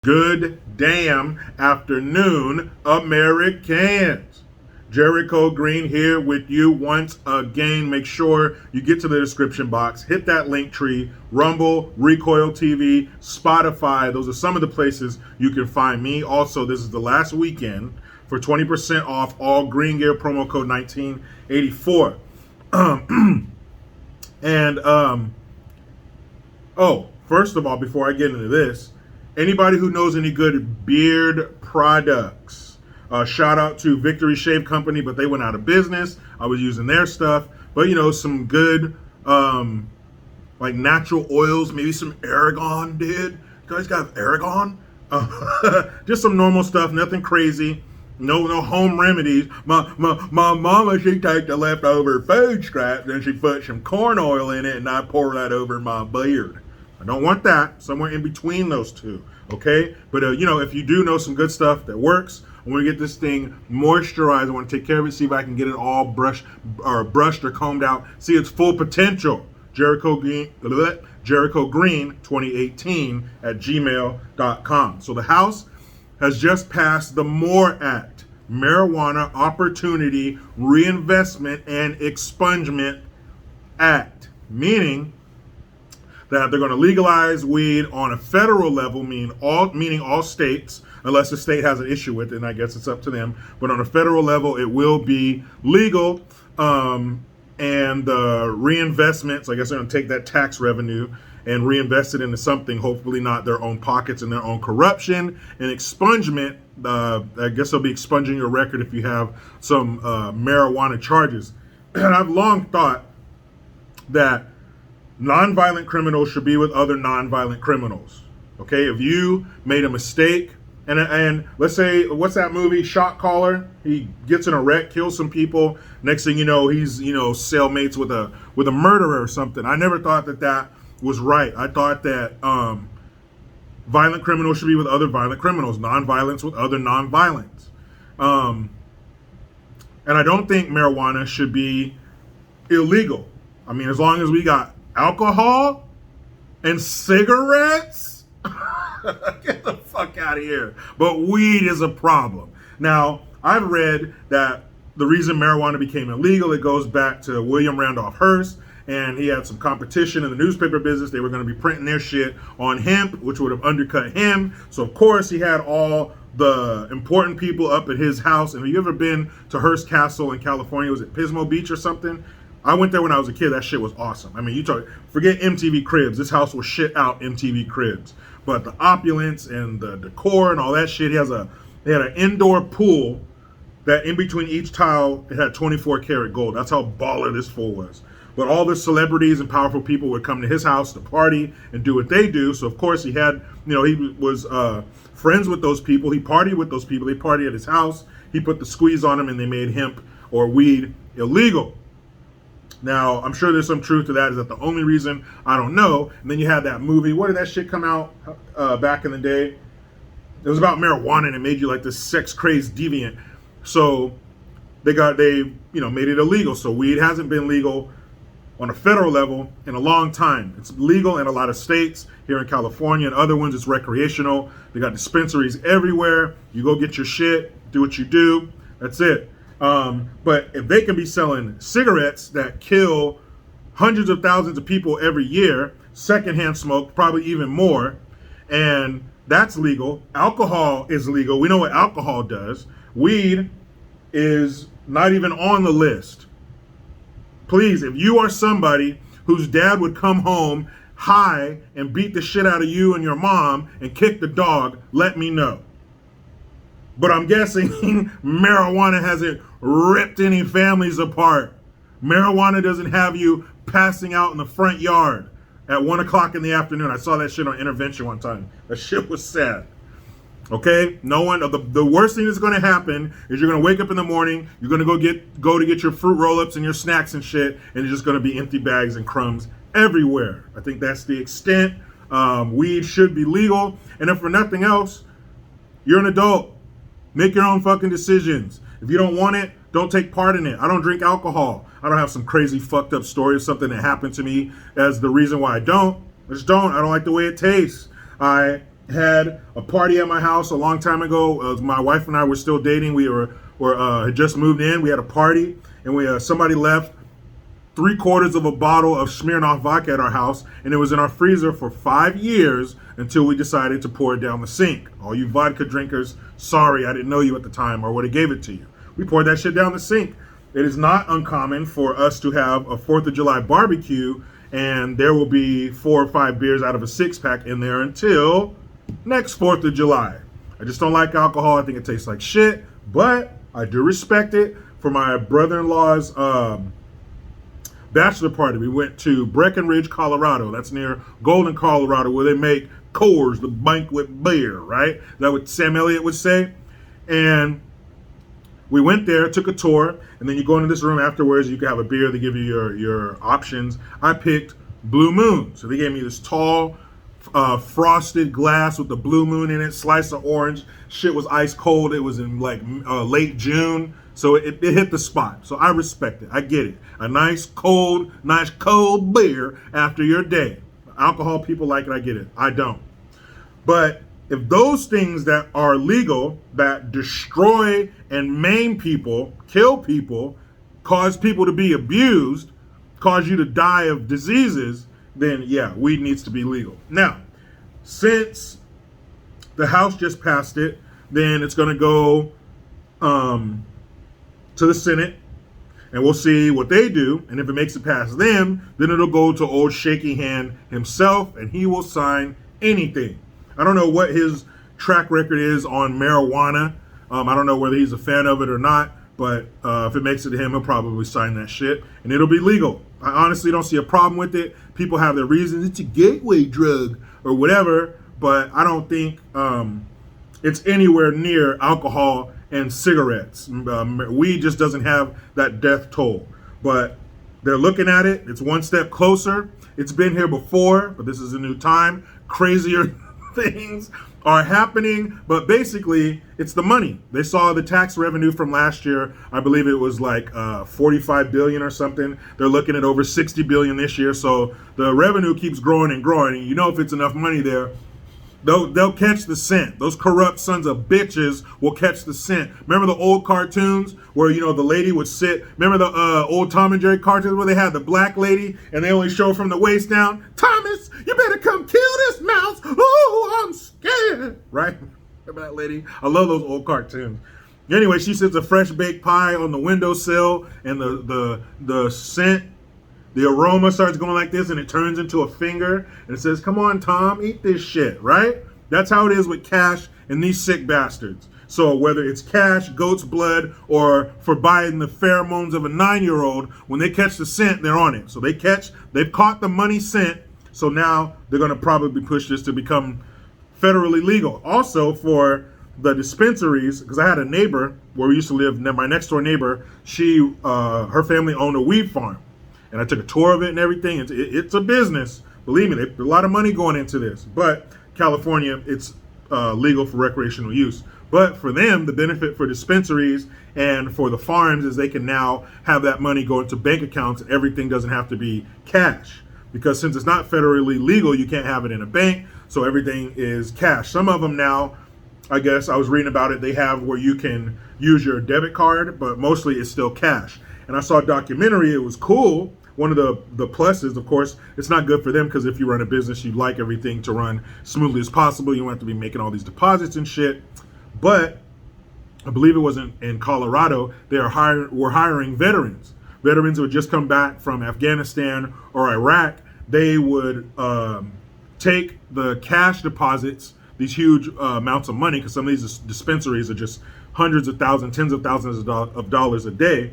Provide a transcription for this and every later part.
Good damn afternoon, Americans. Jericho Green here with you once again. Make sure you get to the description box, hit that link tree, Rumble, Recoil TV, Spotify. Those are some of the places you can find me. Also, this is the last weekend for 20% off all Green Gear, promo code 1984. First of all, before I get into this, anybody who knows any good beard products, shout out to Victory Shave Company, but they went out of business. I was using their stuff, but some good like natural oils, maybe some Aragon. You guys got Aragon? Just some normal stuff, nothing crazy. No home remedies. My mama, she take the leftover food scraps and she put some corn oil in it, and I pour that over my beard. I don't want that. Somewhere in between those two, okay? But, if you do know some good stuff that works, I want to get this thing moisturized. I want to take care of it, see if I can get it all brushed or combed out, see its full potential. Jericho Green 2018 at gmail.com. So the House has just passed the M.O.R.E Act, Marijuana Opportunity Reinvestment and Expungement Act, meaning that they're going to legalize weed on a federal level, meaning all states, unless the state has an issue with it, and I guess it's up to them. But on a federal level, it will be legal, and the reinvestments, I guess they're going to take that tax revenue and reinvest it into something, hopefully not their own pockets and their own corruption. And expungement, I guess they'll be expunging your record if you have some marijuana charges. And I've long thought that nonviolent criminals should be with other nonviolent criminals. Okay, if you made a mistake, and let's say, what's that movie, Shot Caller? He gets in a wreck, kills some people. Next thing you know, he's cellmates with a murderer or something. I never thought that was right. I thought that violent criminals should be with other violent criminals, nonviolence with other nonviolence. And I don't think marijuana should be illegal. I mean, as long as we got alcohol and cigarettes, get the fuck out of here. But weed is a problem. Now, I've read that the reason marijuana became illegal, it goes back to William Randolph Hearst, and he had some competition in the newspaper business. They were going to be printing their shit on hemp, which would have undercut him. So, of course, he had all the important people up at his house. And have you ever been to Hearst Castle in California? Was it Pismo Beach or something? I went there when I was a kid. That shit was awesome. I mean, forget MTV Cribs. This house was shit out MTV Cribs. But the opulence and the decor and all that shit, they had an indoor pool that in between each tile, it had 24 karat gold. That's how baller this fool was. But all the celebrities and powerful people would come to his house to party and do what they do. So, of course, he had, he was friends with those people. He partied with those people. They partied at his house. He put the squeeze on them, and they made hemp or weed illegal. Now, I'm sure there's some truth to that. Is that the only reason? I don't know. And then you had that movie. What did that shit come out back in the day? It was about marijuana, and it made you like this sex-crazed deviant. So they made it illegal. So weed hasn't been legal on a federal level in a long time. It's legal in a lot of states. Here in California and other ones, it's recreational. They got dispensaries everywhere. You go get your shit, do what you do. That's it. But if they can be selling cigarettes that kill hundreds of thousands of people every year, secondhand smoke, probably even more, and that's legal. Alcohol is legal. We know what alcohol does. Weed is not even on the list. Please, if you are somebody whose dad would come home high and beat the shit out of you and your mom and kick the dog, let me know. But I'm guessing marijuana hasn't ripped any families apart. Marijuana doesn't have you passing out in the front yard at 1 o'clock in the afternoon. I saw that shit on Intervention one time. That shit was sad. Okay? The worst thing that's going to happen is you're going to wake up in the morning, you're going to go to get your fruit roll-ups and your snacks and shit, and it's just going to be empty bags and crumbs everywhere. I think that's the extent. Weed should be legal. And if for nothing else, you're an adult. Make your own fucking decisions. If you don't want it, don't take part in it. I don't drink alcohol. I don't have some crazy fucked up story of something that happened to me as the reason why I don't. I just don't. I don't like the way it tastes. I had a party at my house a long time ago. My wife and I were still dating. We had just moved in. We had a party, and somebody left 3/4 of a bottle of Smirnoff vodka at our house, and it was in our freezer for 5 years until we decided to pour it down the sink. All you vodka drinkers, sorry, I didn't know you at the time or would have gave it to you. We poured that shit down the sink. It is not uncommon for us to have a 4th of July barbecue, and there will be 4 or 5 beers out of a 6-pack in there until next 4th of July. I just don't like alcohol. I think it tastes like shit, but I do respect it. For my brother-in-law's bachelor party, we went to Breckenridge, Colorado. That's near Golden, Colorado, where they make Coors, the banquet beer, right? Is that what Sam Elliott would say? And we went there, took a tour, and then you go into this room afterwards. You can have a beer. They give you your options. I picked Blue Moon. So they gave me this tall, frosted glass with the Blue Moon in it, slice of orange. Shit was ice cold. It was in like late June. So it hit the spot. So I respect it. I get it. A nice cold beer after your day. Alcohol people like it. I get it. I don't. But if those things that are legal, that destroy and maim people, kill people, cause people to be abused, cause you to die of diseases, then yeah, weed needs to be legal. Now, since the House just passed it, then it's going to go to the Senate, and we'll see what they do. And if it makes it past them, then it'll go to old shaky hand himself, and he will sign anything. I don't know what his track record is on marijuana. I don't know whether he's a fan of it or not, but if it makes it to him, he'll probably sign that shit, and it'll be legal. I honestly don't see a problem with it. People have their reasons. It's a gateway drug or whatever, but I don't think it's anywhere near alcohol and cigarettes. Weed just doesn't have that death toll, but they're looking at it. It's one step closer. It's been here before, but this is a new time. Crazier things are happening, but basically it's the money. They saw the tax revenue from last year. I believe it was like 45 billion or something. They're looking at over 60 billion this year. So the revenue keeps growing and growing. And you know, if it's enough money there, they'll catch the scent. Those corrupt sons of bitches will catch the scent. Remember the old cartoons where, you know, the lady would sit? Remember the old Tom and Jerry cartoons where they had the black lady and they only show from the waist down? Thomas, you better come kill this mouse. Oh, I'm scared. Right? Remember that lady? I love those old cartoons. Anyway, she sits a fresh baked pie on the windowsill, and the scent, the aroma starts going like this, and it turns into a finger, and it says, come on, Tom, eat this shit, right? That's how it is with cash and these sick bastards. So whether it's cash, goat's blood, or for buying the pheromones of a 9-year-old, when they catch the scent, they're on it. So they've caught the money scent, so now they're going to probably push this to become federally legal. Also for the dispensaries, because I had a neighbor where we used to live, my next door neighbor, her family owned a weed farm. And I took a tour of it and everything. It's a business. Believe me, there's a lot of money going into this. But California, it's legal for recreational use. But for them, the benefit for dispensaries and for the farms is they can now have that money go into bank accounts, and everything doesn't have to be cash. Because since it's not federally legal, you can't have it in a bank. So everything is cash. Some of them now, I guess I was reading about it, they have where you can use your debit card, but mostly it's still cash. And I saw a documentary. It was cool. One of the pluses, of course, it's not good for them because if you run a business, you'd like everything to run smoothly as possible. You don't have to be making all these deposits and shit. But I believe it was in Colorado, were hiring veterans. Veterans who had just come back from Afghanistan or Iraq. They would take the cash deposits, these huge amounts of money, because some of these dispensaries are just hundreds of thousands, tens of thousands of dollars a day.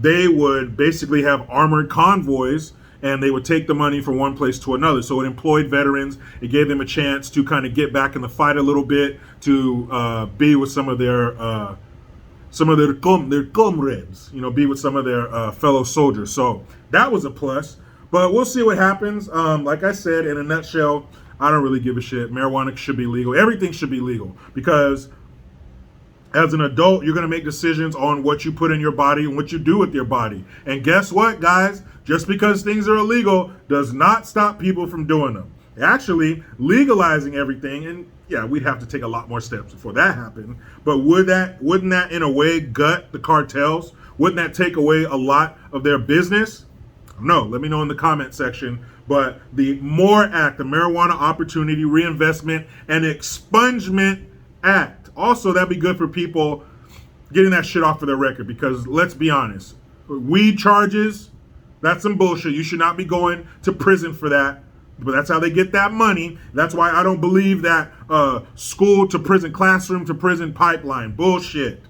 They would basically have armored convoys, and they would take the money from one place to another. So it employed veterans. It gave them a chance to kind of get back in the fight a little bit, to be with some of their comrades, you know, be with some of their fellow soldiers. So that was a plus. But we'll see what happens. Like I said, in a nutshell, I don't really give a shit. Marijuana should be legal. Everything should be legal, because as an adult, you're going to make decisions on what you put in your body and what you do with your body. And guess what, guys? Just because things are illegal does not stop people from doing them. Actually, legalizing everything, and yeah, we'd have to take a lot more steps before that happened. But wouldn't that in a way gut the cartels? Wouldn't that take away a lot of their business? No, let me know in the comment section. But the M.O.R.E Act, the Marijuana Opportunity Reinvestment and Expungement Act. Also, that'd be good for people getting that shit off of their record, because let's be honest, weed charges, that's some bullshit. You should not be going to prison for that. But that's how they get that money. That's why I don't believe that school to prison, classroom to prison pipeline. Bullshit.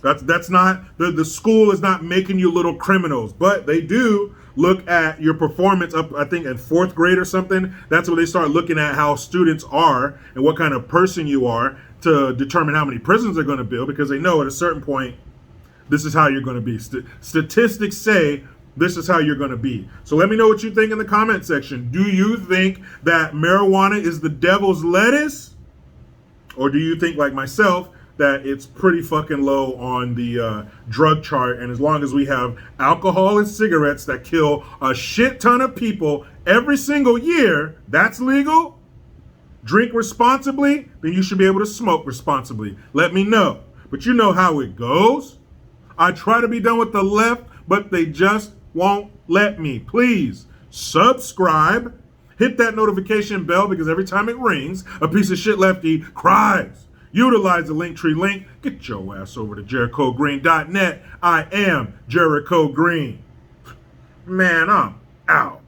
That's not, the school is not making you little criminals, but they do look at your performance up, I think, in 4th grade or something. That's where they start looking at how students are and what kind of person you are to determine how many prisons they're going to build, because they know at a certain point, this is how you're going to be. Statistics say this is how you're going to be. So let me know what you think in the comment section. Do you think that marijuana is the devil's lettuce? Or do you think, like myself, that it's pretty fucking low on the drug chart, and as long as we have alcohol and cigarettes that kill a shit ton of people every single year, that's legal? Drink responsibly, then you should be able to smoke responsibly. Let me know. But you know how it goes. I try to be done with the left, but they just won't let me. Please subscribe, hit that notification bell, because every time it rings, a piece of shit lefty cries. Utilize the Linktree link. Get your ass over to JerichoGreen.net. I am Jericho Green. Man, I'm out.